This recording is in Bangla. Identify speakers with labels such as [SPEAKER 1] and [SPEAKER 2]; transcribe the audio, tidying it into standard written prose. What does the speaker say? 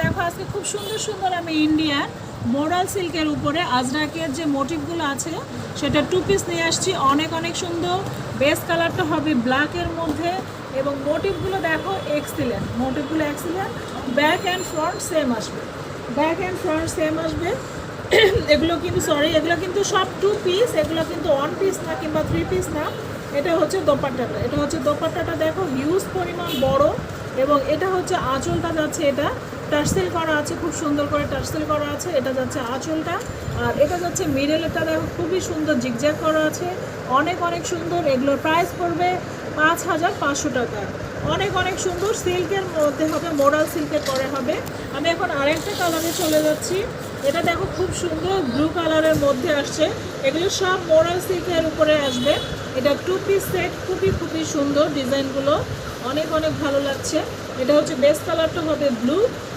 [SPEAKER 1] দেখো আজকে খুব সুন্দর সুন্দর আমি ইন্ডিয়ান মোরাল সিল্কের উপরে আজরাকের যে মোটিভগুলো আছে সেটা 2 পিস নিয়ে আসছি। অনেক অনেক সুন্দর। বেস কালারটা হবে ব্ল্যাকের মধ্যে এবং মোটিভগুলো দেখো এক্সিলেন্ট, মোটিভগুলো excellent. Back and front same আসবে, ব্যাক অ্যান্ড ফ্রন্ট সেম আসবে। এগুলো কিন্তু এগুলো কিন্তু সব 2 পিস, এগুলো কিন্তু 1 পিস না কিংবা 3 পিস না। এটা হচ্ছে দোপাট্টাটা, এটা হচ্ছে দোপাট্টাটা দেখো হিউজ পরিমাণ বড় এবং এটা হচ্ছে আঁচলটা যাচ্ছে, এটা টার্সেল করা আছে, খুব সুন্দর করে টার্সেল করা আছে। এটা যাচ্ছে আঁচলটা আর এটা যাচ্ছে মিডলেরটা দেখো খুবই সুন্দর জিগজ্যাগ করা আছে, অনেক অনেক সুন্দর। এগুলোর প্রাইস পড়বে 5500 টাকা। অনেক অনেক সুন্দর, সিল্কের মধ্যে হবে, মোরাল সিল্কের পরে হবে। আমি এখন আরেকটা কালারে চলে যাচ্ছি। এটা দেখো খুব সুন্দর ব্লু কালারের মধ্যে আসছে, এগুলো সব মোরাল সিল্কের উপরে আসবে। এটা 2 পিস সেট, খুবই খুবই সুন্দর ডিজাইনগুলো, অনেক অনেক ভালো লাগছে। এটা হচ্ছে বেস কালারটা হবে ব্লু